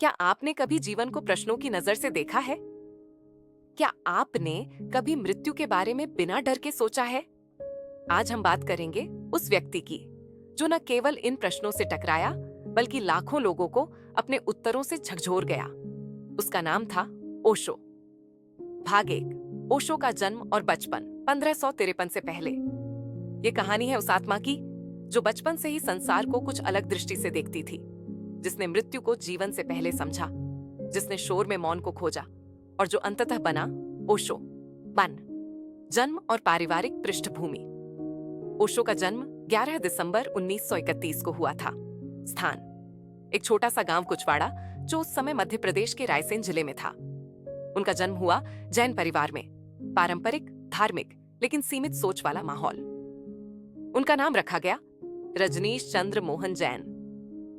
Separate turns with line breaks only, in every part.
क्या आपने कभी जीवन को प्रश्नों की नजर से देखा है? क्या आपने कभी मृत्यु के बारे में बिना डर के सोचा है? आज हम बात करेंगे उस व्यक्ति की जो न केवल इन प्रश्नों से टकराया बल्कि लाखों लोगों को अपने उत्तरों से झकझोर गया। उसका नाम था ओशो। भाग एक, ओशो का जन्म और बचपन 1553 से पहले। ये कहानी है उस आत्मा की जो बचपन से ही संसार को कुछ अलग दृष्टि से देखती थी, जिसने मृत्यु को जीवन से पहले समझा, जिसने शोर में मौन को खोजा और जो अंततः बना ओशो। जन्म और पारिवारिक पृष्ठभूमि। ओशो का जन्म 11 दिसंबर 1931 को हुआ था। स्थान एक छोटा सा गांव कुचवाड़ा, जो उस समय मध्य प्रदेश के रायसेन जिले में था। उनका जन्म हुआ जैन परिवार में। पारंपरिक, धार्मिक लेकिन सीमित सोच वाला माहौल। उनका नाम रखा गया रजनीश चंद्र मोहन जैन।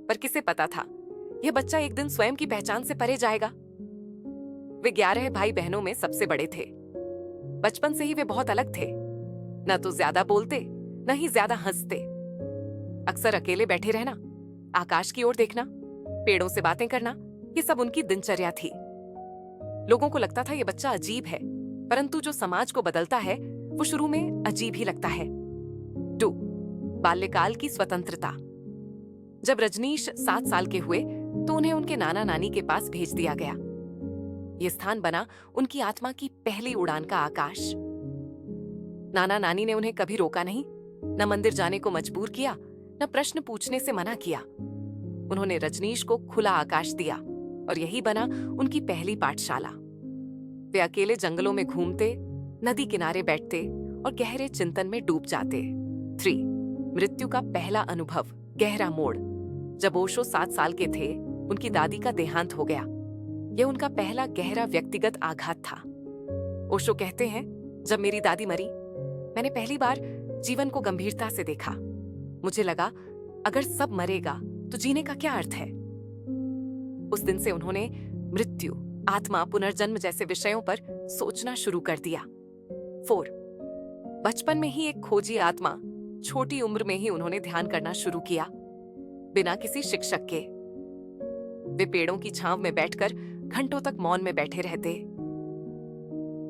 पर किसे पता था यह बच्चा एक दिन स्वयं की पहचान से परे जाएगा। वे 11 भाई बहनों में सबसे बड़े थे। बचपन से ही वे बहुत अलग थे। न तो ज्यादा बोलते, न ही ज्यादा हंसते। अक्सर अकेले बैठे रहना, आकाश की ओर देखना, पेड़ों से बातें करना, ये सब उनकी दिनचर्या थी। लोगों को लगता था ये बच्चा अजीब है, परंतु जो समाज को बदलता है वो शुरू में अजीब ही लगता है। बाल्यकाल की स्वतंत्रता। जब रजनीश 7 साल के हुए तो उन्हें उनके नाना नानी के पास भेज दिया गया। यह स्थान बना उनकी आत्मा की पहली उड़ान का आकाश। नाना नानी ने उन्हें कभी रोका नहीं, न मंदिर जाने को मजबूर किया, न प्रश्न पूछने से मना किया। उन्होंने रजनीश को खुला आकाश दिया और यही बना उनकी पहली पाठशाला। वे अकेले जंगलों में घूमते, नदी किनारे बैठते और गहरे चिंतन में डूब जाते। 3 मृत्यु का पहला अनुभव, गहरा मोड़। जब ओशो 7 साल के थे, उनकी दादी का देहांत हो गया। यह उनका पहला गहरा व्यक्तिगत आघात था। ओशो कहते हैं, जब मेरी दादी मरी, मैंने पहली बार जीवन को गंभीरता से देखा। मुझे लगा अगर सब मरेगा तो जीने का क्या अर्थ है। उस दिन से उन्होंने मृत्यु, आत्मा, पुनर्जन्म जैसे विषयों पर सोचना शुरू कर दिया। 4 बचपन में ही एक खोजी आत्मा, छोटी उम्र में ही उन्होंने ध्यान करना शुरू किया, बिना किसी शिक्षक के। वे पेड़ों की छांव में बैठकर घंटों तक मौन में बैठे रहते।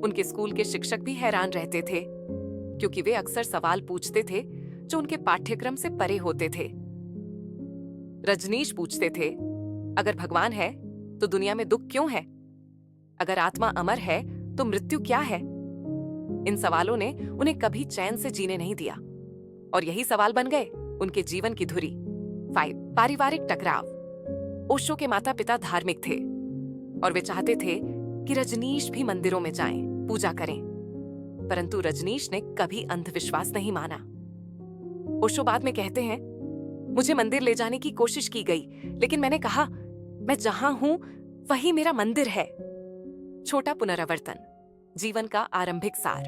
उनके स्कूल के शिक्षक भी हैरान रहते थे, क्योंकि वे अक्सर सवाल पूछते थे जो उनके पाठ्यक्रम से परे होते थे। रजनीश पूछते थे, अगर भगवान है तो दुनिया में दुख क्यों है? अगर आत्मा अमर है तो मृत्यु क्या है? इन सवालों ने उन्हें कभी चैन से जीने नहीं दिया, और यही सवाल बन गए उनके जीवन की धुरी। 5 पारिवारिक टकराव। ओशो के माता पिता धार्मिक थे और वे चाहते थे कि रजनीश भी मंदिरों में जाएं, पूजा करें, परंतु रजनीश ने कभी अंधविश्वास नहीं माना। ओशो बाद में कहते हैं, मुझे मंदिर ले जाने की कोशिश की गई, लेकिन मैंने कहा, मैं जहां हूं वही मेरा मंदिर है। छोटा पुनरावर्तन, जीवन का आरंभिक सार।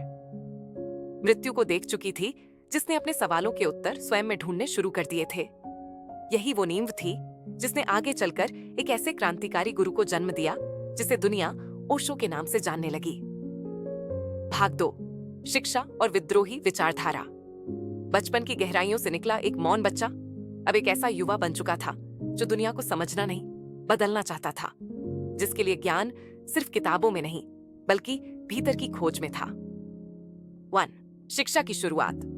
मृत्यु को देख चुकी थी, जिसने अपने सवालों के उत्तर स्वयं में ढूंढने शुरू कर दिए थे। यही वो नींव थी जिसने आगे चलकर एक ऐसे क्रांतिकारी गुरु को जन्म दिया जिसे दुनिया ओशो के नाम से जानने लगी। भाग 2, शिक्षा और विद्रोही विचारधारा। बचपन की गहराइयों से निकला एक मौन बच्चा अब एक ऐसा युवा बन चुका था जो दुनिया को समझना नहीं, बदलना चाहता था, जिसके लिए ज्ञान सिर्फ किताबों में नहीं बल्कि भीतर की खोज में था। 1 शिक्षा की शुरुआत।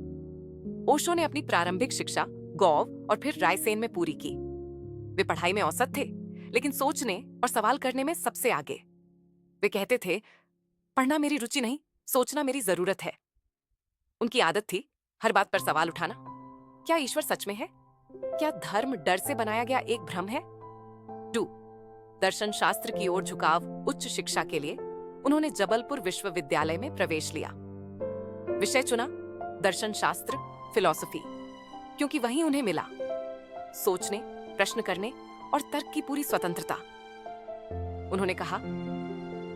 ओशो ने अपनी प्रारंभिक शिक्षा गौव और फिर रायसेन में पूरी की। वे पढ़ाई में औसत थे, लेकिन सोचने और सवाल करने में सबसे आगे। वे कहते थे, पढ़ना मेरी रुचि नहीं, सोचना मेरी जरूरत है। उनकी आदत थी हर बात पर सवाल उठाना। क्या ईश्वर सच में है? क्या धर्म डर से बनाया गया एक भ्रम है? 2 दर्शन शास्त्र की ओर झुकाव। उच्च शिक्षा के लिए उन्होंने जबलपुर विश्वविद्यालय में प्रवेश लिया। विषय चुना दर्शन शास्त्र, फिलॉसफी, क्योंकि वहीं उन्हें मिला सोचने, प्रश्न करने और तर्क की पूरी स्वतंत्रता। उन्होंने कहा,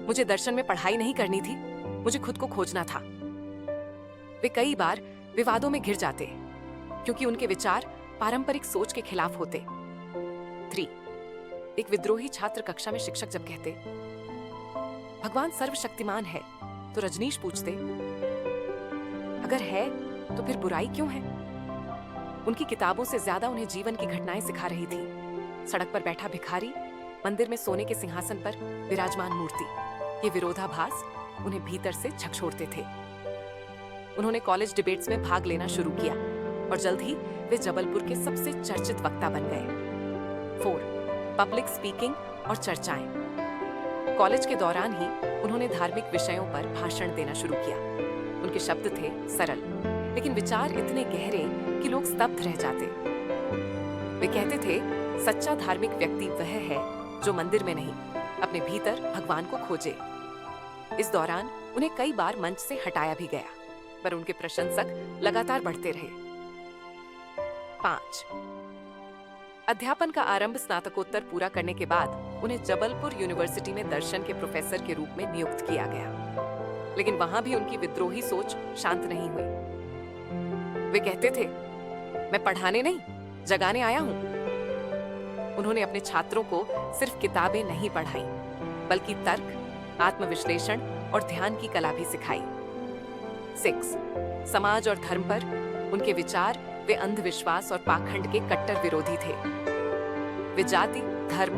मुझे दर्शन में पढ़ाई नहीं करनी थी, मुझे खुद को खोजना था। वे कई बार विवादों में घिर जाते, क्योंकि उनके विचार पारंपरिक सोच के खिलाफ होते। 3 एक विद्रोही छात्र कक्षा में शिक्षक जब कहते, भगवान सर्वशक्तिमान है, तो रजनीश पूछते, अगर है तो फिर बुराई क्यों है? उनकी किताबों से ज्यादा उन्हें जीवन की घटनाएं सिखा रही थी। सड़क पर बैठा भिखारी मंदिर में सोने के सिंहासन पर विराजमान मूर्ति, ये विरोधाभास उन्हें भीतर से झकझोरते थे। उन्होंने कॉलेज डिबेट्स में भाग लेना शुरू किया और जल्द ही वे जबलपुर के सबसे चर्चित वक्ता बन गए। 4. पब्लिक स्पीकिंग और चर्चाएं। कॉलेज के दौरान ही उन्होंने धार्मिक विषयों पर भाषण देना शुरू किया। उनके शब्द थे सरल, लेकिन विचार इतने गहरे कि लोग स्तब्ध रह जाते। वे कहते थे, सच्चा धार्मिक व्यक्ति वह है जो मंदिर में नहीं, अपने भीतर भगवान को खोजे। इस दौरान उन्हें कई बार मंच से हटाया भी गया, पर उनके प्रशंसक लगातार बढ़ते रहे। 5. अध्यापन का आरंभ स्नातकोत्तर पूरा करने के बाद उन्हें जबलपुर यूनिवर्सिटी में दर्शन के प्रोफेसर के रूप में नियुक्त किया गया, लेकिन वहां भी उनकी विद्रोही सोच शांत नहीं हुई। वे कहते थे, मैं पढ़ाने नहीं, जगाने आया हूं। उन्होंने अपने छात्रों को सिर्फ किताबें नहीं पढ़ाई, बल्कि तर्क, आत्मविश्लेषण और ध्यान की कला भी सिखाई। 6. समाज और धर्म पर उनके विचार, वे अंधविश्वास और पाखंड के कट्टर विरोधी थे। वे जाति धर्म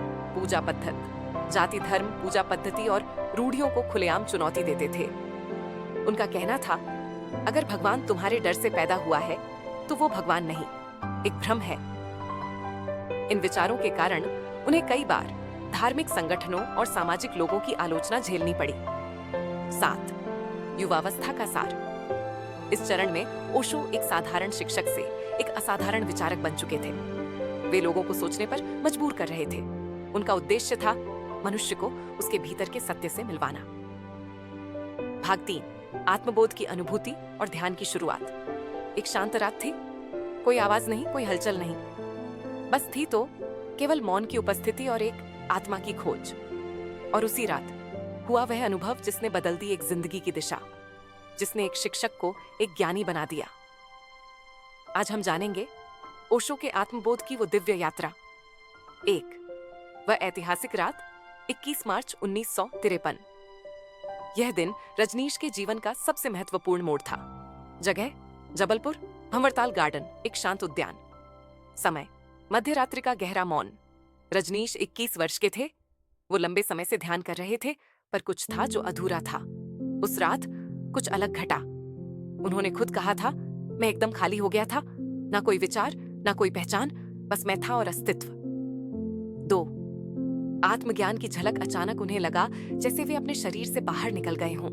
पूजा पद्धति और रूढ़ियों को खुलेआम चुनौती देते थे। उनका कहना था, अगर भगवान तुम्हारे डर से पैदा हुआ है तो वो भगवान नहीं, एक भ्रम है। इन विचारों के कारण उन्हें कई बार धार्मिक संगठनों और सामाजिक लोगों की आलोचना झेलनी पड़ी। 7. युवावस्था का सार। इस चरण में ओशो एक साधारण शिक्षक से एक असाधारण विचारक बन चुके थे। वे लोगों को सोचने पर मजबूर कर रहे थे। उनका उद्देश्य था मनुष्य को उसके भीतर के सत्य से मिलवाना। भाग 3. आत्मबोध की अनुभूति और ध्यान की शुरुआत। एक शांत रात थी, कोई आवाज नहीं, कोई हलचल नहीं, बस थी तो केवल मौन की उपस्थिति और एक आत्मा की खोज। और उसी रात हुआ वह अनुभव जिसने बदल दी एक जिंदगी की दिशा, जिसने एक शिक्षक को एक ज्ञानी बना दिया। आज हम जानेंगे ओशो के आत्मबोध की वो दिव्य यात्रा। 1. वह ऐतिहासिक रात 21 मार्च 1953। यह दिन रजनीश के जीवन का सबसे महत्वपूर्ण मोड़ था। जगह जबलपुर, भंवरताल गार्डन, एक शांत उद्यान। समय मध्य रात्रि का गहरा मौन। रजनीश 21 वर्ष के थे। वो लंबे समय से ध्यान कर रहे थे, पर कुछ था जो अधूरा था। उस रात कुछ अलग घटा। उन्होंने खुद कहा था, मैं एकदम खाली हो गया था, ना कोई विचार, ना कोई पहचान, बस मैं था और अस्तित्व। 2. आत्मज्ञान की झलक। अचानक उन्हें लगा जैसे वे अपने शरीर से बाहर निकल गए हों।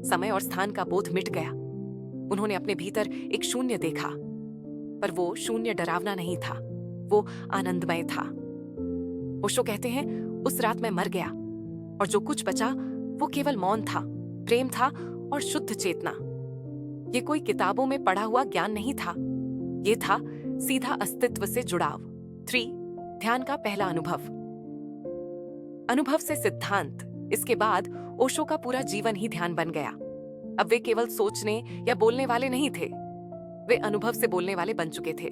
समय और स्थान का बोध मिट गया। उन्होंने अपने भीतर एक शून्य देखा, पर वो शून्य डरावना नहीं था, वो आनंदमय था। ओशो कहते हैं, उस रात मैं मर गया और जो कुछ बचा वो केवल मौन था, प्रेम था और शुद्ध चेतना। ये कोई किताबों में पढ़ा हुआ ज्ञान नहीं था, ये था सीधा अस्तित्व से जुड़ाव। 3. ध्यान का पहला अनुभव से सिद्धांत। इसके बाद ओशो का पूरा जीवन ही ध्यान बन गया। अब वे केवल सोचने या बोलने वाले नहीं थे, वे अनुभव से बोलने वाले बन चुके थे।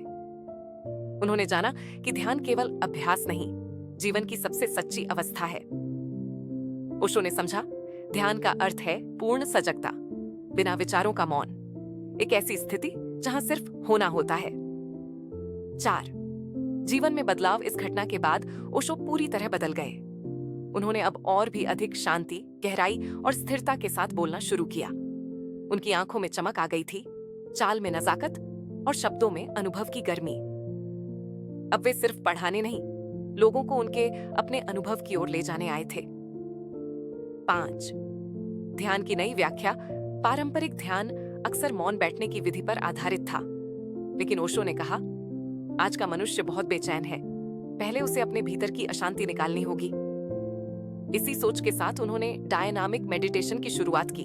उन्होंने जाना कि ध्यान केवल अभ्यास नहीं, जीवन की सबसे सच्ची अवस्था है। ओशो ने समझा, ध्यान का अर्थ है पूर्ण सजगता, बिना विचारों का मौन, एक ऐसी स्थिति जहां सिर्फ होना होता है। 4. जीवन में बदलाव। इस घटना के बाद ओशो पूरी तरह बदल गए। उन्होंने अब और भी अधिक शांति, गहराई और स्थिरता के साथ बोलना शुरू किया। उनकी आंखों में चमक आ गई थी, चाल में नजाकत और शब्दों में अनुभव की गर्मी। अब वे सिर्फ पढ़ाने नहीं, लोगों को उनके अपने अनुभव की ओर ले जाने आए थे। 5. ध्यान की नई व्याख्या। पारंपरिक ध्यान अक्सर मौन बैठने की विधि पर आधारित था, लेकिन ओशो ने कहा, आज का मनुष्य बहुत बेचैन है, पहले उसे अपने भीतर की अशांति निकालनी होगी। इसी सोच के साथ उन्होंने डायनामिक मेडिटेशन की शुरुआत की,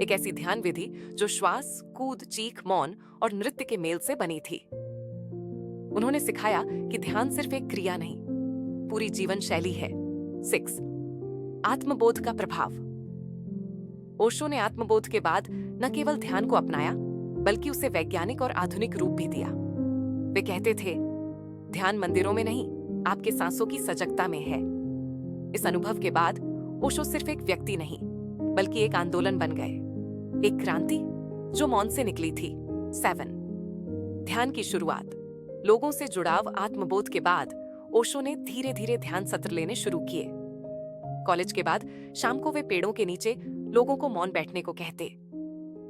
एक ऐसी ध्यान विधि जो श्वास, कूद, चीख, मौन और नृत्य के मेल से बनी थी। उन्होंने सिखाया कि ध्यान सिर्फ एक क्रिया नहीं, पूरी जीवन शैली है। 6. आत्मबोध का प्रभाव। ओशो ने आत्मबोध के बाद न केवल ध्यान को अपनाया, बल्कि उसे वैज्ञानिक और आधुनिक रूप भी दिया। वे कहते थे, ध्यान मंदिरों में नहीं, आपके सांसों की सजगता में है। इस अनुभव के बाद ओशो सिर्फ एक व्यक्ति नहीं, बल्कि एक आंदोलन बन गए, एक क्रांति जो मौन से निकली थी। 7. ध्यान की शुरुआत। लोगों से जुड़ाव। आत्मबोध के बाद ओशो ने धीरे धीरे ध्यान सत्र लेने शुरू किए। कॉलेज के बाद शाम को वे पेड़ों के नीचे लोगों को मौन बैठने को कहते।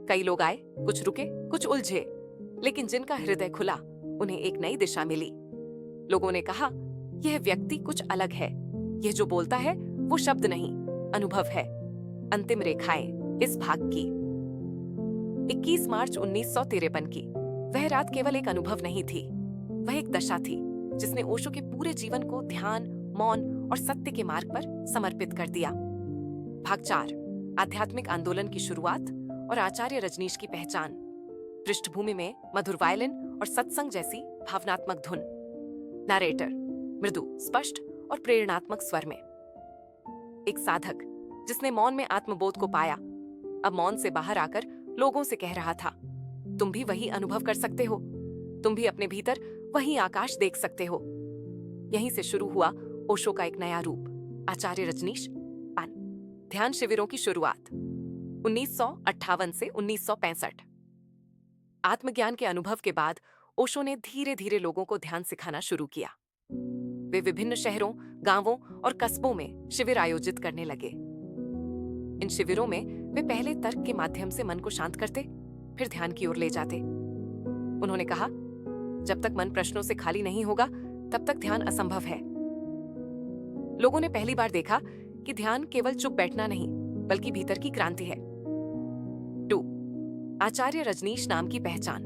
कई लोग आए, कुछ रुके, कुछ उलझे, लेकिन जिनका हृदय खुला उन्हें एक नई दिशा मिली। लोगों ने कहा, यह व्यक्ति कुछ अलग है। यह जो बोलता है वो शब्द नहीं, अनुभव है। अंतिम रेखाएं इस भाग की। 21 मार्च 1953 की वह रात केवल एक अनुभव नहीं थी, वह एक दशा थी जिसने ओशो के पूरे जीवन को ध्यान, मौन और सत्य के मार्ग पर समर्पित कर दिया। भाग 4, आध्यात्मिक आंदोलन की शुरुआत और आचार्य रजनीश की पहचान। पृष्ठभूमि में मधुर वायलिन और सत्संग जैसी भावनात्मक धुन। नरेटर मृदु, स्पष्ट और प्रेरणात्मक स्वर में। एक साधक जिसने मौन में आत्मबोध को पाया, अब मौन से बाहर आकर लोगों से कह रहा था, तुम भी वही अनुभव कर सकते हो, तुम भी अपने भीतर वही आकाश देख सकते हो। यहीं से शुरू हुआ ओशो का एक नया रूप, आचार्य रजनीश पान। ध्यान शिविरों की शुरुआत 1958 से 1965। आत्मज्ञान के अनुभव के बाद ओशो ने धीरे धीरे लोगों को ध्यान सिखाना शुरू किया। वे विभिन्न शहरों, गांवों और कस्बों में शिविर आयोजित करने लगे। इन शिविरों में वे पहले तर्क के माध्यम से मन को शांत करते, फिर ध्यान की ओर ले जाते। उन्होंने कहा, जब तक मन प्रश्नों से खाली नहीं होगा तब तक ध्यान असंभव है। लोगों ने पहली बार देखा कि ध्यान केवल चुप बैठना नहीं, बल्कि भीतर की क्रांति है। 2. आचार्य रजनीश नाम की पहचान।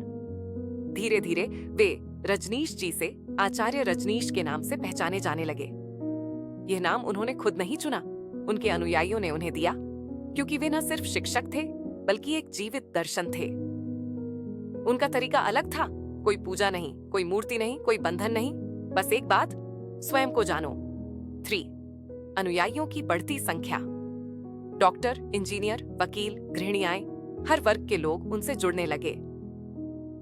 धीरे धीरे वे रजनीश जी से आचार्य रजनीश के नाम से पहचाने जाने लगे। यह नाम उन्होंने खुद नहीं चुना, उनके अनुयायियों ने उन्हें दिया, क्योंकि वे न सिर्फ शिक्षक थे बल्कि एक जीवित दर्शन थे। उनका तरीका अलग था, कोई पूजा नहीं, कोई मूर्ति नहीं, कोई बंधन नहीं, बस एक बात, स्वयं को जानो। 3. अनुयायियों की बढ़ती संख्या। डॉक्टर, इंजीनियर, वकील, गृहिणियाएं, हर वर्ग के लोग उनसे जुड़ने लगे।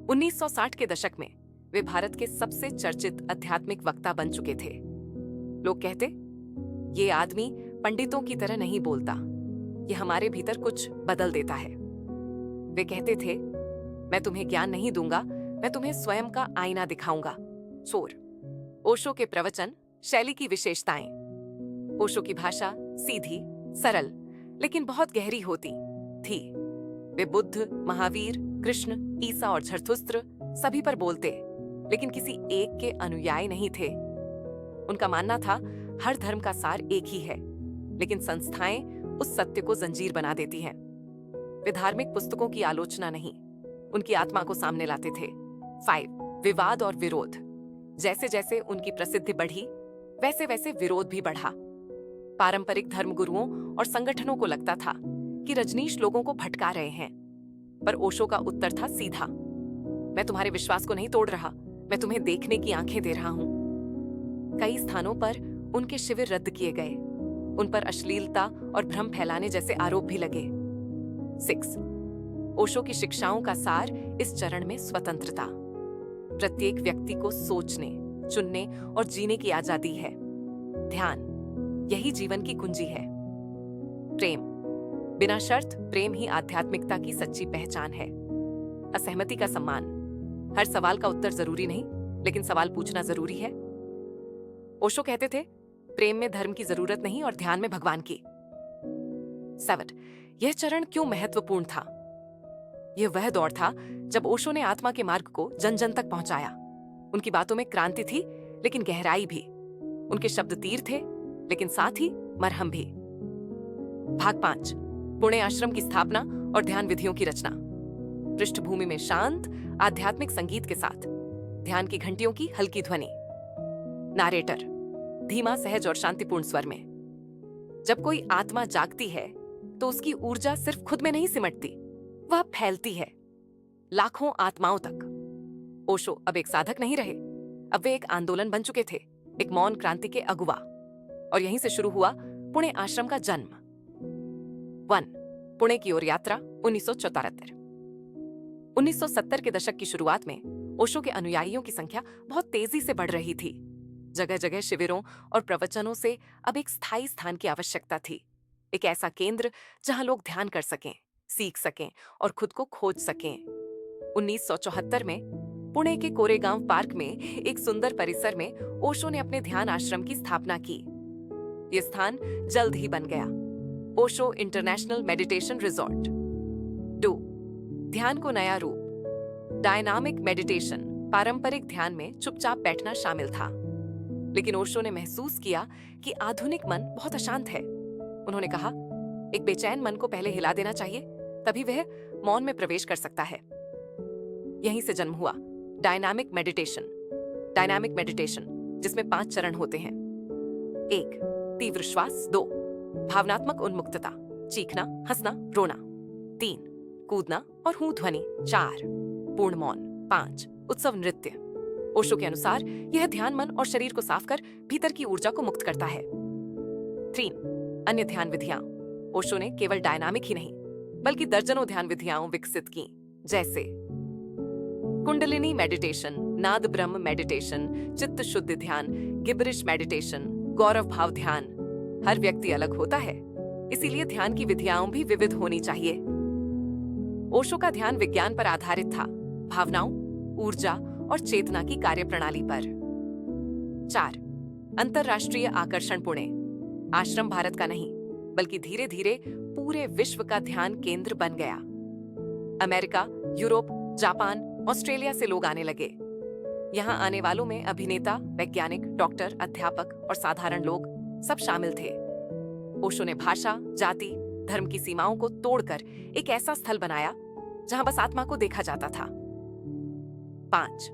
1960 के दशक में वे भारत के सबसे चर्चित आध्यात्मिक वक्ता बन चुके थे। लोग कहते, ये आदमी पंडितों की तरह नहीं बोलता, ये हमारे भीतर कुछ बदल देता है। वे कहते थे, मैं तुम्हें ज्ञान नहीं दूंगा, मैं तुम्हें स्वयं का आईना दिखाऊंगा। 4. ओशो के प्रवचन, शैली की विशेषताएं। ओशो की भाषा सीधी, सरल, लेकिन बहुत गहरी होती थी। वे बुद्ध, महावीर, कृष्ण, ईसा और झरथुस्त्र सभी पर बोलते, लेकिन किसी एक के अनुयायी नहीं थे। उनका मानना था, हर धर्म का सार एक ही है, लेकिन संस्थाएं उस सत्य को जंजीर बना देती हैं। वे धार्मिक पुस्तकों की आलोचना नहीं, उनकी आत्मा को सामने लाते थे। 5. विवाद और विरोध। जैसे जैसे उनकी प्रसिद्धि बढ़ी, वैसे वैसे विरोध भी बढ़ा। पारंपरिक धर्मगुरुओं और संगठनों को लगता था कि रजनीश लोगों को भटका रहे हैं, पर ओशो का उत्तर था सीधा, मैं तुम्हारे विश्वास को नहीं तोड़ रहा, मैं तुम्हें देखने की आंखें दे रहा हूं। कई स्थानों पर उनके शिविर रद्द किए गए, उन पर अश्लीलता और भ्रम फैलाने जैसे आरोप भी लगे। 6. ओशो की शिक्षाओं का सार इस चरण में स्वतंत्रता। प्रत्येक व्यक्ति को सोचने, चुनने और जीने की आजादी है। ध्यान, यही जीवन की कुंजी है। प्रेम, बिना शर्त प्रेम ही आध्यात्मिकता की सच्ची पहचान है। असहमति का सम्मान, हर सवाल का उत्तर जरूरी नहीं, लेकिन सवाल पूछना जरूरी है। ओशो कहते थे, प्रेम में धर्म की जरूरत नहीं और ध्यान में भगवान की। 7. यह चरण क्यों महत्वपूर्ण था? यह वह दौर था जब ओशो ने आत्मा के मार्ग को जन जन तक पहुंचाया। उनकी बातों में क्रांति थी, लेकिन गहराई भी। उनके शब्द तीर थे, लेकिन साथ ही मरहम भी। भाग 5, पुणे आश्रम की स्थापना और ध्यान विधियों की रचना। पृष्ठभूमि में शांत आध्यात्मिक संगीत के साथ ध्यान की घंटियों की हल्की ध्वनि। नारेटर, धीमा, सहज और शांतिपूर्ण स्वर में। जब कोई आत्मा जागती है तो उसकी ऊर्जा सिर्फ खुद में नहीं सिमटती, वह फैलती है लाखों आत्माओं तक। ओशो अब एक साधक नहीं रहे, अब वे एक आंदोलन बन चुके थे, एक मौन क्रांति के अगुवा। और यहीं से शुरू हुआ पुणे आश्रम का जन्म। 1. पुणे की ओर यात्रा 1974। 1970 के दशक की शुरुआत में ओशो के अनुयायियों की संख्या बहुत तेजी से बढ़ रही थी। जगह जगह शिविरों और प्रवचनों से अब एक स्थायी स्थान की आवश्यकता थी, एक ऐसा केंद्र जहां लोग ध्यान कर सकें, सीख सकें और खुद को खोज सकें। 1974 में पुणे के कोरेगांव पार्क में एक सुंदर परिसर में ओशो ने अपने ध्यान आश्रम की स्थापना की। यह स्थान जल्द ही बन गया ओशो इंटरनेशनल मेडिटेशन रिजॉर्ट। 2. ध्यान को नया रूप। डायनामिक मेडिटेशन पारंपरिक ध्यान में चुपचाप बैठना शामिल था, लेकिन ओशो ने महसूस किया कि आधुनिक मन बहुत अशांत है। उन्होंने कहा, एक बेचैन मन को पहले हिला देना चाहिए, तभी वह मौन में प्रवेश कर सकता है। यहीं से जन्म हुआ डायनामिक मेडिटेशन। डायनामिक मेडिटेशन जिसमें 5 चरण होते हैं। 1. तीव्र श्वास। 2. भावनात्मक उन्मुक्तता, चीखना, हंसना, रोना। 3. कूदना और हूं ध्वनि। 4. पूर्ण मौन। 5. उत्सव नृत्य। ओशो के अनुसार यह ध्यान मन और शरीर को साफ कर भीतर की ऊर्जा को मुक्त करता है। 3. अन्य ध्यान विधियां। ओशो ने केवल डायनामिक ही नहीं बल्कि दर्जनों ध्यान विधियां विकसित की, जैसे कुंडलिनी मेडिटेशन, नाद ब्रह्म मेडिटेशन, चित्त शुद्धि ध्यान, गिबरिश मेडिटेशन, गौरव भाव ध्यान। हर व्यक्ति अलग होता है, इसीलिए ध्यान की विधियां भी विविध होनी चाहिए। ओशो का ध्यान विज्ञान पर आधारित था, भावनाओं, ऊर्जा और चेतना की कार्यप्रणाली पर। 4. अंतरराष्ट्रीय आकर्षण। पुणे आश्रम भारत का नहीं बल्कि धीरे धीरे पूरे विश्व का ध्यान केंद्र बन गया। अमेरिका, यूरोप, जापान, ऑस्ट्रेलिया से लोग आने लगे। यहाँ आने वालों में अभिनेता, वैज्ञानिक, डॉक्टर, अध्यापक और साधारण लोग सब शामिल थे। ओशो ने भाषा, जाति, धर्म की सीमाओं को तोड़कर एक ऐसा स्थल बनाया जहां बस आत्मा को देखा जाता था। 5.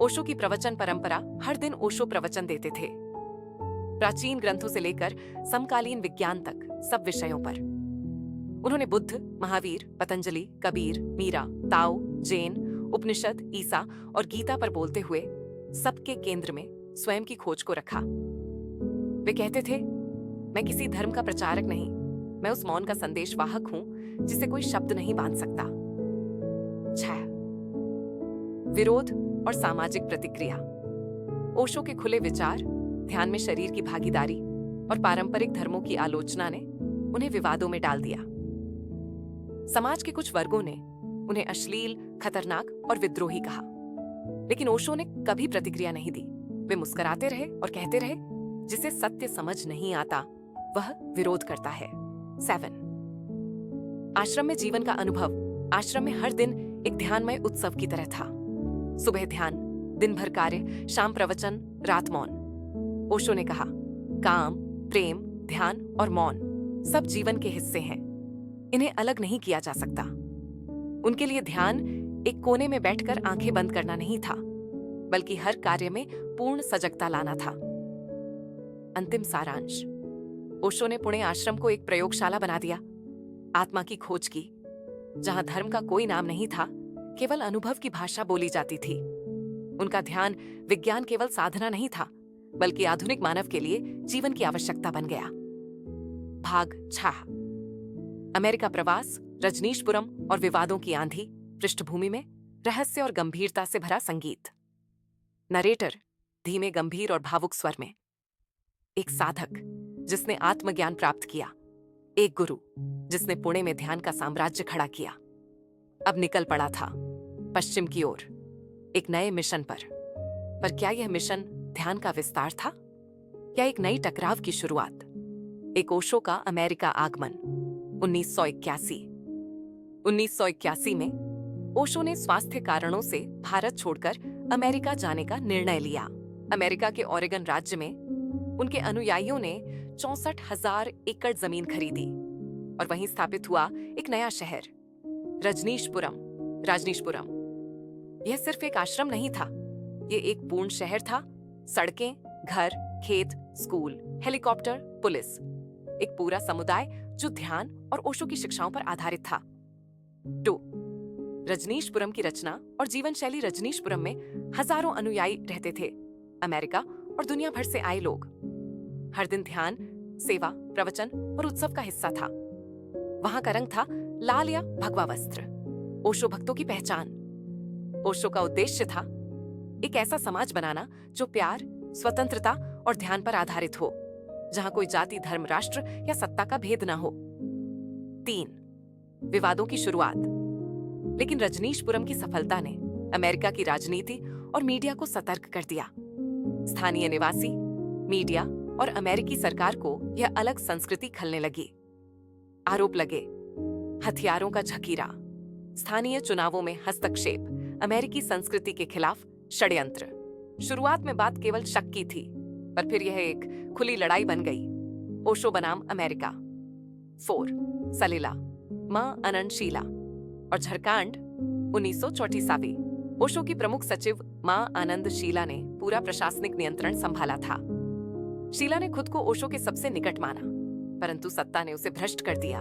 ओशो की प्रवचन परंपरा। हर दिन ओशो प्रवचन देते थे, प्राचीन ग्रंथों से लेकर समकालीन विज्ञान तक सब विषयों पर। उन्होंने बुद्ध, महावीर, पतंजलि, कबीर, मीरा, ताओ, जैन, उपनिषद, ईसा और गीता पर बोलते हुए सबके केंद्र में स्वयं की खोज को रखा। वे कहते थे, मैं किसी धर्म का प्रचारक नहीं, मैं उस मौन का संदेश वाहक हूं जिसे कोई शब्द नहीं बांध सकता। 6. विरोध और सामाजिक प्रतिक्रिया। ओशो के खुले विचार, ध्यान में शरीर की भागीदारी और पारंपरिक धर्मों की आलोचना ने उन्हें विवादों में डाल दिया। समाज के कुछ वर्गों ने उन्हें अश्लील, खतरनाक और विद्रोही कहा, लेकिन ओशो ने कभी प्रतिक्रिया नहीं दी। वे मुस्कुराते रहे और कहते रहे, जिसे सत्य समझ नहीं आता वह विरोध करता है। 7. आश्रम में जीवन का अनुभव। आश्रम में हर दिन एक ध्यानमय उत्सव की तरह था। सुबह ध्यान, दिन भर कार्य, शाम प्रवचन, रात मौन। ओशो ने कहा, काम, प्रेम, ध्यान और मौन सब जीवन के हिस्से हैं, इन्हें अलग नहीं किया जा सकता। उनके लिए ध्यान एक कोने में बैठकर आंखें बंद करना नहीं था, बल्कि हर कार्य में पूर्ण सजगता लाना था। अंतिम सारांश। ओशो ने पुणे आश्रम को एक प्रयोगशाला बना दिया, आत्मा की खोज की, जहां धर्म का कोई नाम नहीं था, केवल अनुभव की भाषा बोली जाती थी। उनका ध्यान विज्ञान केवल साधना नहीं था, बल्कि आधुनिक मानव के लिए जीवन की आवश्यकता बन गया। भाग 6। अमेरिका प्रवास, रजनीशपुरम और विवादों की आंधी। पृष्ठभूमि में रहस्य और गंभीरता से भरा संगीत। नरेटर धीमे, गंभीर और भावुक स्वर में। एक साधक जिसने आत्मज्ञान प्राप्त किया, एक गुरु जिसने पुणे में ध्यान का साम्राज्य खड़ा किया। अब निकल पड़ा था पश्चिम की ओर, एक नए मिशन पर क्या यह मिशन ध्यान का विस्तार था या एक नई टकराव की शुरुआत? एक ओशो का अमेरिका आगमन। 1981 में ओशो ने स्वास्थ्य कारणों से भारत छोड़कर अमेरिका जाने का निर्णय लिया। अमेरिका के ओरेगन राज्य में उनके अनुयायियों ने 64,000 एकड़ जमीन खरीदी और वहीं स्थापित हुआ एक नया शहर, रजनीशपुरम। यह सिर्फ एक आश्रम नहीं था, यह एक पूर्ण शहर था। सड़कें, घर, खेत, स्कूल, हेलीकॉप्टर, पुलिस, एक पूरा समुदाय जो ध्यान और ओशो की शिक्षाओं पर आधारित था। 2. रजनीशपुरम की रचना और जीवन शैली। रजनीशपुरम में हजारों अनुयायी रहते थे, अमेरिका और दुनिया भर से आए लोग। हर दिन ध्यान, सेवा, प्रवचन और उत्सव का हिस्सा था। वहां का रंग था लाल या भगवा वस्त्र, ओशो भक्तों की पहचान। ओशो का उद्देश्य था एक ऐसा समाज बनाना जो प्यार, स्वतंत्रता और ध्यान पर आधारित हो, जहां कोई जाति, धर्म, राष्ट्र या सत्ता का भेद न हो। 3. विवादों की शुरुआत। लेकिन रजनीशपुरम की सफलता ने अमेरिका की राजनीति और मीडिया को सतर्क कर दिया। स्थानीय निवासी, मीडिया और अमेरिकी सरकार को यह अलग संस्कृति खलने लगी। आरोप लगे, हथियारों का झकीरा, स्थानीय चुनावों में हस्तक्षेप, अमेरिकी संस्कृति के खिलाफ षड्यंत्र। शुरुआत में बात केवल शक की थी, पर फिर यह एक खुली लड़ाई बन गई। ओशो बनाम अमेरिका। 4 सलीला, मां अनंतशीला और झारखंड 1934। ओशो की प्रमुख सचिव मां आनंदशीला ने पूरा प्रशासनिक नियंत्रण संभाला था। शीला ने खुद को ओशो के सबसे निकट माना, परंतु सत्ता ने उसे भ्रष्ट कर दिया।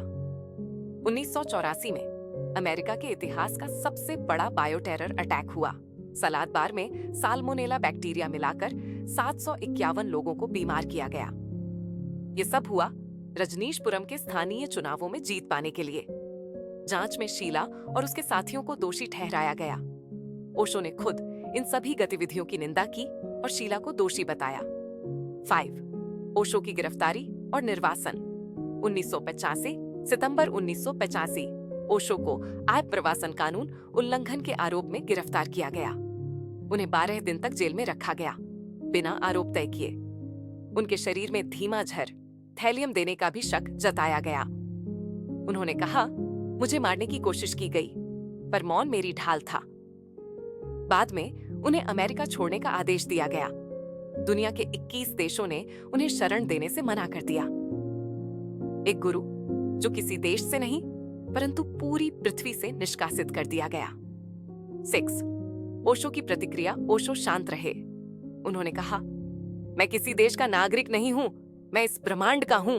1984 में अमेरिका के इतिहास का सबसे बड़ा बायोटेरर अटैक हुआ। सलाद बार में साल्मोनेला बैक्टीरिया मिलाकर 751 लोगों को बीमार किया गया। ये सब हुआ रजनीशपुरम के स्थानीय चुनावों में जीत पाने के लिए। जांच में शीला और उसके साथियों को दोषी ठहराया गया। ओशो ने खुद इन सभी गतिविधियों की निंदा की और शीला को दोषी बताया। 5 ओशो की गिरफ्तारी और निर्वासन। 1985 सितंबर 1985 ओशो को आप्रवासन कानून उल्लंघन के आरोप में गिरफ्तार किया गया। उन्हें 12 दिन तक जेल में रखा गया, बिना आरोप तय किए। उनके शरीर में धीमा झर, थैलियम देने का भी शक जताया गया। उन्होंने कहा, मुझे मारने की कोशिश की गई, पर मौन मेरी ढाल था। बाद में उन्हें अमेरिका छोड़ने का आदेश दिया गया। दुनिया के 21 देशों ने उन्हें शरण देने से मना कर दिया। एक गुरु जो किसी देश से नहीं, परंतु पूरी पृथ्वी से निष्कासित कर दिया गया। 6 ओशो की प्रतिक्रिया। ओशो शांत रहे। उन्होंने कहा, मैं किसी देश का नागरिक नहीं हूं, मैं इस ब्रह्मांड का हूं।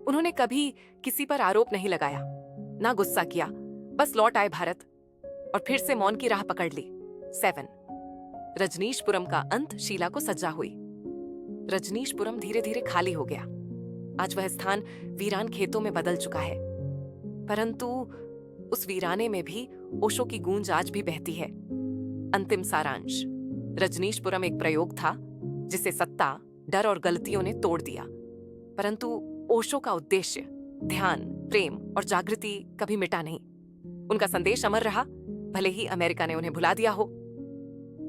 उन्होंने कभी किसी पर आरोप नहीं लगाया, ना गुस्सा किया, बस लौट आए भारत और फिर से मौन की राह पकड़ ली। 7 रजनीशपुरम का अंत। शीला को सजा हुई। रजनीशपुरम धीरे धीरे खाली हो गया। आज वह स्थान वीरान खेतों में बदल चुका है, परंतु उस वीराने में भी ओशो की गूंज आज भी बहती है। अंतिम सारांश। रजनीशपुरम एक प्रयोग था जिसे सत्ता, डर और गलतियों ने तोड़ दिया, परंतु ओशो का उद्देश्य, ध्यान, प्रेम और जागृति कभी मिटा नहीं। उनका संदेश अमर रहा, भले ही अमेरिका ने उन्हें भुला दिया हो।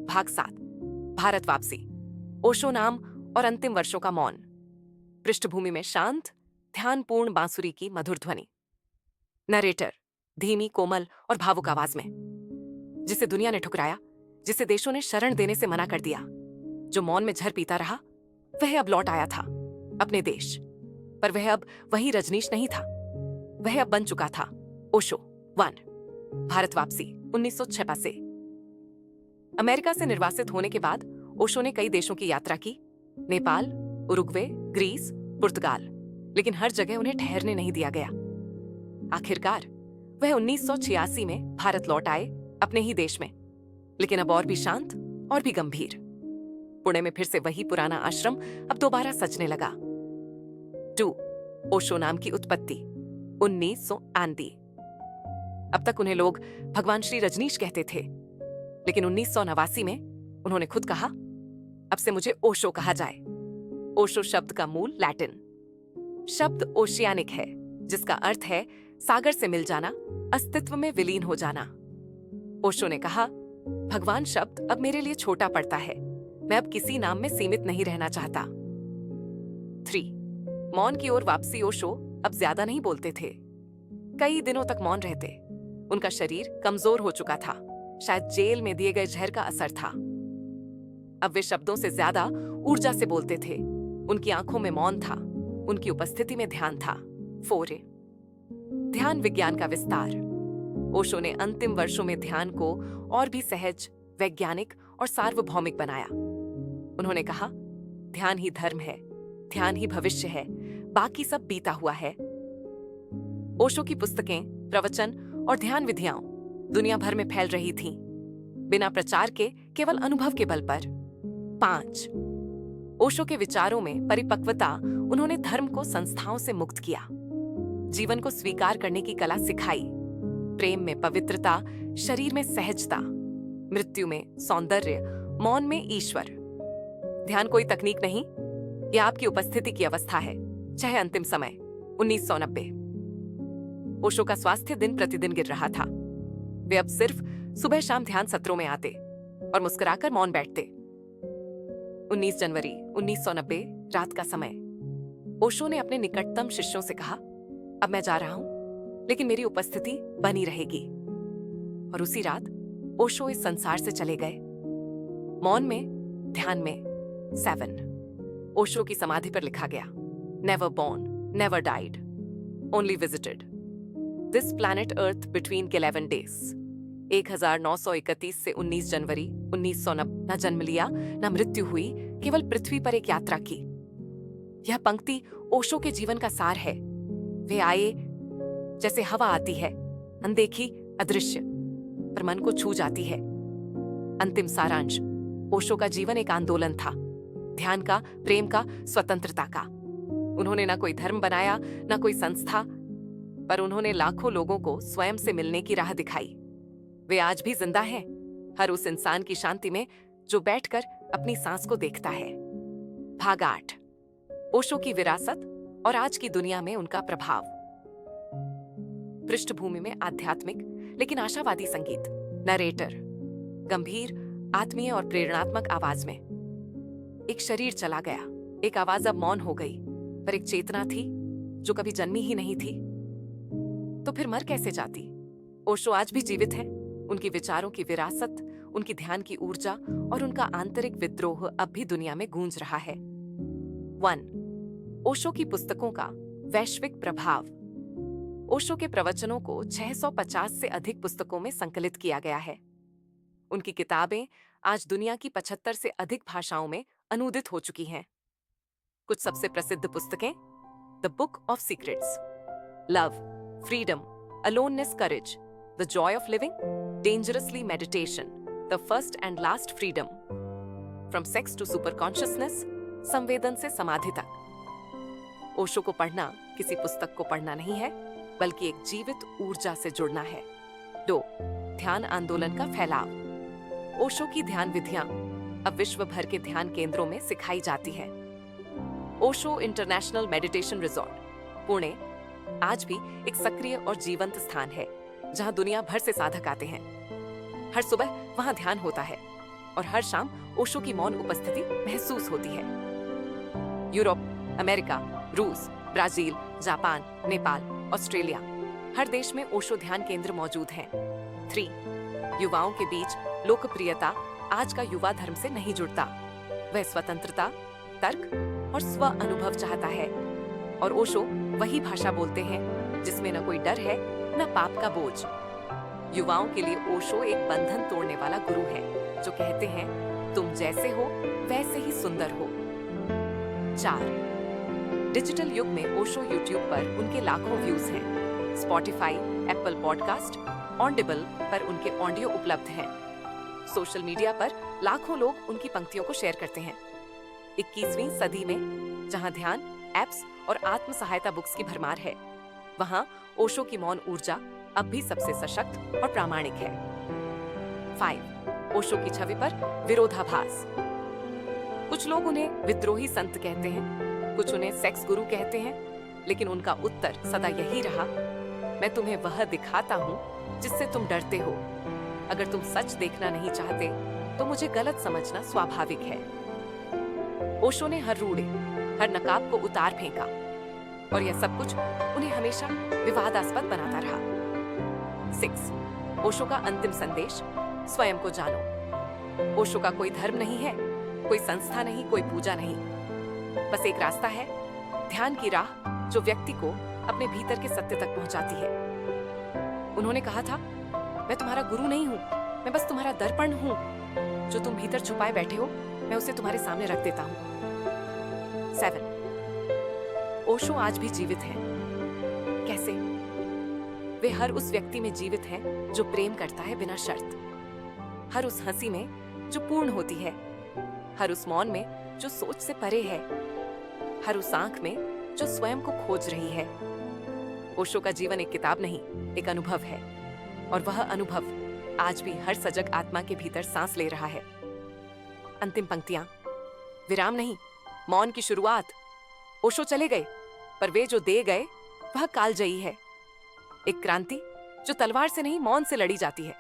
भाग 7 भारत वापसी। ओशो नाम और अंतिम वर्षों का मौन। पृष्ठभूमि में शांत, ध्यानपूर्ण बांसुरी की मधुर ध्वनि। नरेटर धीमी, कोमल और भावुक आवाज में। जिसे दुनिया ने ठुकराया, जिसे देशों ने शरण देने से मना कर दिया, जो मौन में झर पीता रहा, वह अब लौट आया था अपने देश। पर वह अब वही रजनीश नहीं था, वह अब बन चुका था ओशो। 1 भारत वापसी। 1986। अमेरिका से निर्वासित होने के बाद ओशो ने कई देशों की यात्रा की, नेपाल, उरुग्वे, ग्रीस, पुर्तगाल, लेकिन हर जगह उन्हें ठहरने नहीं दिया गया। आखिरकार वह 1986 में भारत लौट आए, अपने ही देश में, लेकिन अब और भी शांत और भी गंभीर। पुणे में फिर से वही पुराना आश्रम अब दोबारा सजने लगा। 2 ओशो नाम की उत्पत्ति। 1980। अब तक उन्हें लोग भगवान श्री रजनीश कहते थे, लेकिन 1989 में उन्होंने खुद कहा, अब से मुझे ओशो कहा जाए। ओशो शब्द का मूल लैटिन शब्द ओशियानिक है, जिसका अर्थ है सागर से मिल जाना, अस्तित्व में विलीन हो जाना। ओशो ने कहा, भगवान शब्द अब मेरे लिए छोटा पड़ता है, मैं अब किसी नाम में सीमित नहीं रहना चाहता। 3 मौन की ओर वापसी। ओशो अब ज्यादा नहीं बोलते थे, कई दिनों तक मौन रहते। उनका शरीर कमजोर हो चुका था, शायद जेल में दिए गए जहर का असर था। अब वे शब्दों से ज्यादा ऊर्जा से बोलते थे। उनकी आंखों में मौन था, उनकी उपस्थिति में ध्यान था। 4 ध्यान विज्ञान का विस्तार। ओशो ने अंतिम वर्षों में ध्यान को और भी सहज, वैज्ञानिक और सार्वभौमिक बनाया। उन्होंने कहा, ध्यान ही धर्म है, ध्यान ही भविष्य है, बाकी सब बीता हुआ है। ओशो की पुस्तकें, प्रवचन और ध्यान विधियां दुनिया भर में फैल रही थीं, बिना प्रचार के, केवल अनुभव के बल पर। 5 ओशो के विचारों में परिपक्वता। उन्होंने धर्म को संस्थाओं से मुक्त किया, जीवन को स्वीकार करने की कला सिखाई। प्रेम में पवित्रता, शरीर में सहजता, मृत्यु में सौंदर्य, मौन में ईश्वर। ध्यान कोई तकनीक नहीं, यह आपकी उपस्थिति की अवस्था है, चाहे अंतिम समय। 1990। ओशो का स्वास्थ्य दिन प्रतिदिन गिर रहा था। वे अब सिर्फ सुबह शाम ध्यान सत्रों में आते और मुस्कुराकर मौन बैठते। 19 जनवरी 1990 रात का समय। ओशो ने अपने निकटतम शिष्यों से कहा, अब मैं जा रहा हूं, लेकिन मेरी उपस्थिति बनी रहेगी। और उसी रात ओशो इस संसार से चले गए। मौन में, ध्यान में 7 ओशो की समाधि पर लिखा गया, never born, never died, only visited this planet earth between 11 days. 1931 से 19 जनवरी 1990 न जन्म लिया न मृत्यु हुई, केवल पृथ्वी पर एक यात्रा की। यह पंक्ति ओशो के जीवन का सार है। वे आए जैसे हवा आती है, अनदेखी, अदृश्य, पर मन को छू जाती है। अंतिम सारांश, ओशो का जीवन एक आंदोलन था, ध्यान का, प्रेम का, स्वतंत्रता का। उन्होंने ना कोई धर्म बनाया, ना कोई संस्था, पर उन्होंने लाखों लोगों को स्वयं से मिलने की राह दिखाई। वे आज भी जिंदा हैं, हर उस इंसान की शांति में जो बैठकर अपनी सांस को देखता है। भाग 8, ओशो की विरासत और आज की दुनिया में उनका प्रभाव। पृष्ठभूमि में आध्यात्मिक लेकिन आशावादी संगीत। नरेटर गंभीर, आत्मीय और प्रेरणात्मक आवाज में। एक शरीर चला गया, एक आवाज अब मौन हो गई, पर एक चेतना थी जो कभी जन्मी ही नहीं थी। तो फिर मर कैसे जाती? ओशो आज भी जीवित है। उनकी विचारों की विरासत, उनकी ध्यान की ऊर्जा और उनका आंतरिक विद्रोह अब भी दुनिया में गूंज रहा है। 1 ओशो की पुस्तकों का वैश्विक प्रभाव। ओशो के प्रवचनों को 650 से अधिक पुस्तकों में संकलित किया गया है। उनकी किताबें आज दुनिया की 75 से अधिक भाषाओं में अनुदित हो चुकी हैं। कुछ सबसे प्रसिद्ध पुस्तकें: the book of secrets, love, freedom, aloneness, courage, the joy of living, dangerously meditation, the first and last freedom, from sex to superconsciousness, संवेदन से समाधि तक। ओशो को पढ़ना किसी पुस्तक को पढ़ना नहीं है, बल्कि एक जीवित ऊर्जा से जुड़ना है। 2 ध्यान आंदोलन का फैलाव। ओशो की ध्यान विधियां अब विश्व भर के ध्यान केंद्रों में सिखाई जाती है। Osho international meditation resort, Pune, आज भी एक सक्रिय और जीवंत स्थान है जहां दुनिया भर से साधक आते हैं। हर सुबह वहां ध्यान होता है और हर शाम ओशो की मौन उपस्थिति महसूस होती है। यूरोप, अमेरिका, रूस, ब्राजील, जापान, नेपाल, ऑस्ट्रेलिया, हर देश में ओशो ध्यान केंद्र मौजूद हैं। 3 युवाओं के बीच लोकप्रियता आज का युवा धर्म से नहीं जुड़ता। वह स्वतंत्रता, तर्क और स्व अनुभव चाहता है, और ओशो वही भाषा बोलते हैं जिसमें न कोई डर है न पाप का बोझ। युवाओं के लिए ओशो एक बंधन तोड़ने वाला गुरु है जो कहते हैं, तुम जैसे हो वैसे ही सुंदर हो। 4 डिजिटल युग में ओशो यूट्यूब पर उनके लाखों व्यूज हैं। स्पॉटिफाई, एप्पल पॉडकास्ट, ऑडिबल पर उनके ऑडियो उपलब्ध हैं। सोशल मीडिया पर लाखों लोग उनकी पंक्तियों को शेयर करते हैं। 21वीं सदी में जहां ध्यान, एप्स और आत्म सहायता बुक्स की भरमार है, वहां ओशो की मौन ऊर्जा अब भी सबसे सशक्त और प्रामाणिक है। 5 ओशो की छवि पर विरोधाभास। कुछ लोग उन्हें विद्रोही संत कहते हैं, कुछ उन्हें सेक्स गुरु कहते हैं, लेकिन उनका उत्तर सदा यही रहा, मैं तुम्हें वह दिखाता हूँ जिससे तुम डरते हो। अगर तुम सच देखना नहीं चाहते तो मुझे गलत समझना स्वाभाविक है। ओशो ने हर रूड़े, हर नकाब को उतार फेंका, और यह सब कुछ उन्हें हमेशा विवादास्पद बनाता रहा। 6 ओशो का अंतिम संदेश, स्वयं को जानो। ओशो का कोई धर्म नहीं है, कोई संस्था नहीं, कोई पूजा नहीं, बस एक रास्ता है, ध्यान की राह जो व्यक्ति को अपने भीतर के सत्य तक पहुंचाती है। उन्होंने कहा था, मैं तुम्हारा गुरु नहीं हूं, मैं बस तुम्हारा दर्पण हूं। जो तुम भीतर छुपाए बैठे हो, मैं उसे तुम्हारे सामने रख देता हूं। 7 ओशो आज भी जीवित हैं। कैसे? वे हर उस व्यक्ति में जीवित हैं जो प्रेम करता है बिना शर्त, हर उस हंसी में जो पूर्ण होती है, हर उस मौन में जो सोच से परे है, हर उस आंख में जो स्वयं को खोज रही है। ओशो का जीवन एक किताब नहीं, एक अनुभव है, और वह अनुभव आज भी हर सजग आत्मा के भीतर सांस ले रहा है। अंतिम पंक्तियां, विराम नहीं, मौन की शुरुआत। ओशो चले गए, पर वे जो दे गए वह कालजयी है। एक क्रांति जो तलवार से नहीं, मौन से लड़ी जाती है।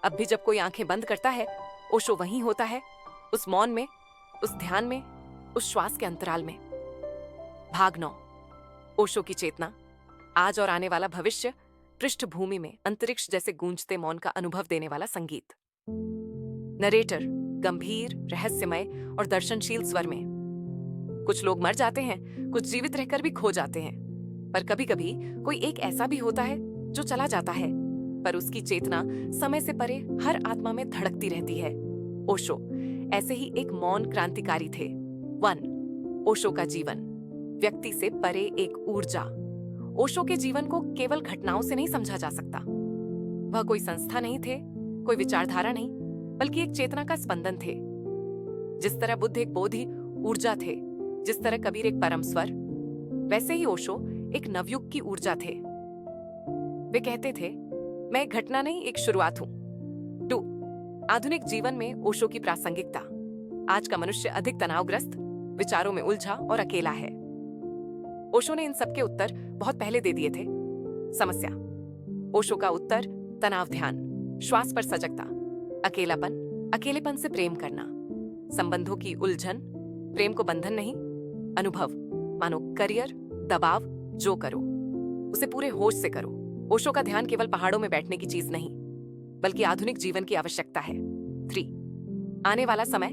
अब भी जब कोई आंखें बंद करता है, ओशो वहीं होता है, उस मौन में, उस ध्यान में, उस श्वास के अंतराल में। भाग 9। ओशो की चेतना, आज और आने वाला भविष्य, पृष्ठभूमि में अंतरिक्ष जैसे गूंजते मौन का अनुभव देने वाला संगीत। नरेटर गंभीर, रहस्यमय और दर्शनशील स्वर में। कुछ लोग मर जाते हैं, कुछ जीवित रहकर भी खो जाते हैं, पर कभी-कभी कोई एक ऐसा भी होता है जो चला जाता है, पर उसकी चेतना समय से परे हर आत्मा में धड़कती रहती है। ओशो ऐसे ही एक मौन क्रांतिकारी थे। 1। ओशो का जीवन, व्यक्ति से परे एक ऊर्जा। ओशो के जीवन को केवल घटनाओं से नहीं समझा जा सकता। वह कोई संस्था नहीं थे, कोई विचारधारा नहीं, बल्कि एक चेतना का स्पंदन थे। जिस तरह बुद्ध एक बोधि ऊर्जा थे, जिस तरह कबीर एक परम स्वर, वैसे ही ओशो एक नवयुग की ऊर्जा थे। वे कहते थे, मैं एक घटना नहीं, एक शुरुआत हूं। 2। आधुनिक जीवन में ओशो की प्रासंगिकता। आज का मनुष्य अधिक तनावग्रस्त, विचारों में उलझा और अकेला है। ओशो ने इन सबके उत्तर बहुत पहले दे दिए थे। समस्या, ओशो का उत्तर तनाव ध्यान, श्वास पर सजगता, अकेलापन, अकेलेपन से प्रेम करना, संबंधों की उलझन, प्रेम को बंधन नहीं, अनुभव, मानो करियर, दबाव, जो करो उसे पूरे होश से करो। ओशो का ध्यान केवल पहाड़ों में बैठने की चीज नहीं, बल्कि आधुनिक जीवन की आवश्यकता है। 3। आने वाला समय,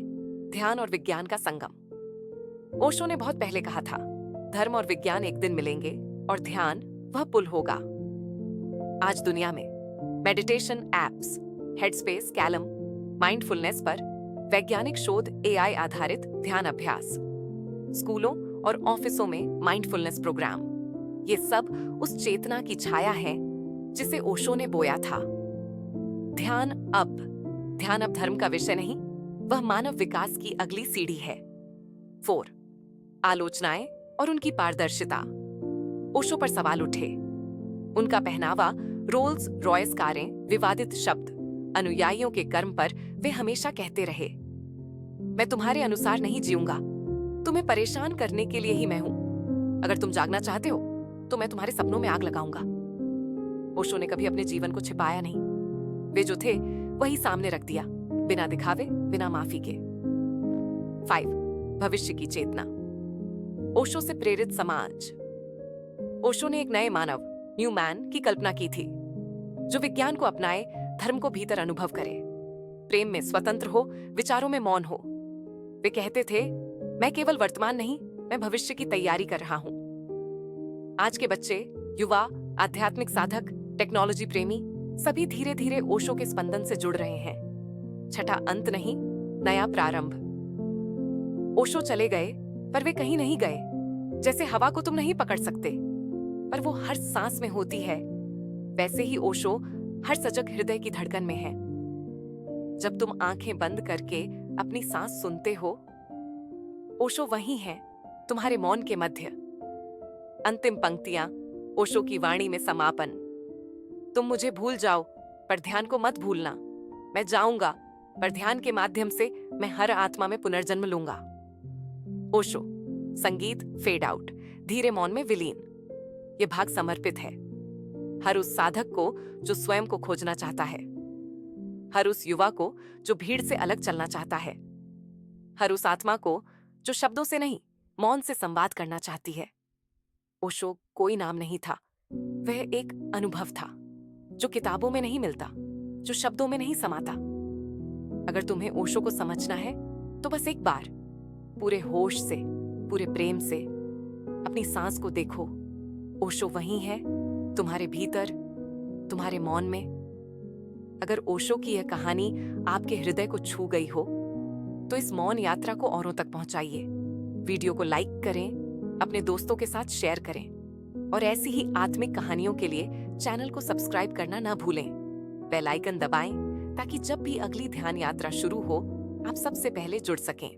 ध्यान और विज्ञान का संगम। ओशो ने बहुत पहले कहा था, धर्म और विज्ञान एक दिन मिलेंगे और ध्यान वह पुल होगा। आज दुनिया में meditation apps, headspace, Callum, mindfulness पर वैज्ञानिक शोध, एआई आधारित ध्यान अभ्यास, स्कूलों और ऑफिसों में माइंडफुलनेस प्रोग्राम, ये सब उस चेतना की छाया है जिसे ओशो ने बोया था। ध्यान अब धर्म का विषय नहीं, वह मानव विकास की अगली सीढ़ी है। 4। आलोचनाएं और उनकी पारदर्शिता। ओशो पर सवाल उठे। उनका पहनावा, रोल्स रॉयस कारें, विवादित शब्द, अनुयायियों के कर्म पर वे हमेशा कहते रहे, मैं तुम्हारे अनुसार नहीं जीऊंगा, तुम्हें परेशान करने के लिए ही मैं हूं। अगर तुम जागना चाहते हो तो मैं तुम्हारे सपनों में आग लगाऊंगा। ओशो ने कभी अपने जीवन को छिपाया नहीं। वे जो थे वही सामने रख दिया, बिना दिखावे, बिना माफी के। 5। भविष्य की चेतना। ओशो से प्रेरित समाज। ओशो ने एक नए मानव, न्यू मैन की कल्पना की थी, जो विज्ञान को अपनाए, धर्म को भीतर अनुभव करे, प्रेम में स्वतंत्र हो, विचारों में मौन हो। वे कहते थे, मैं केवल वर्तमान नहीं, मैं भविष्य की तैयारी कर रहा हूं। आज के बच्चे, युवा, आध्यात्मिक साधक, टेक्नोलॉजी प्रेमी, सभी धीरे धीरे ओशो के स्पंदन से जुड़ रहे हैं। छठा अंत नहीं, नया प्रारंभ। ओशो चले गए, पर वे कहीं नहीं गए। जैसे हवा को तुम नहीं पकड़ सकते, पर वो हर सांस में होती है, वैसे ही ओशो हर सजग हृदय की धड़कन में है। जब तुम आंखें बंद करके अपनी सांस सुनते हो, ओशो वहीं है, तुम्हारे मौन के मध्य। अंतिम पंक्तियां, ओशो की वाणी में समापन। तुम मुझे भूल जाओ, पर ध्यान को मत भूलना। मैं जाऊंगा, पर ध्यान के माध्यम से मैं हर आत्मा में पुनर्जन्म लूंगा। ओशो, संगीत फेड आउट, धीरे मौन में विलीन। ये भाग समर्पित है हर उस साधक को जो स्वयं को खोजना चाहता है, हर उस युवा को जो भीड़ से अलग चलना चाहता है, हर उस आत्मा को जो शब्दों से नहीं, मौन से संवाद करना चाहती है। ओशो कोई नाम नहीं था, वह एक अनुभव था, जो किताबों में नहीं मिलता, जो शब्दों में नहीं समाता। अगर तुम्हें ओशो को समझना है तो बस एक बार पूरे होश से, पूरे प्रेम से अपनी सांस को देखो। ओशो वहीं है, तुम्हारे भीतर, तुम्हारे मौन में। अगर ओशो की यह कहानी आपके हृदय को छू गई हो तो इस मौन यात्रा को औरों तक पहुंचाइए। वीडियो को लाइक करें, अपने दोस्तों के साथ शेयर करें, और ऐसी ही आत्मिक कहानियों के लिए चैनल को सब्सक्राइब करना ना भूलें। बेल आइकन दबाएं ताकि जब भी अगली ध्यान यात्रा शुरू हो, आप सबसे पहले जुड़ सकें।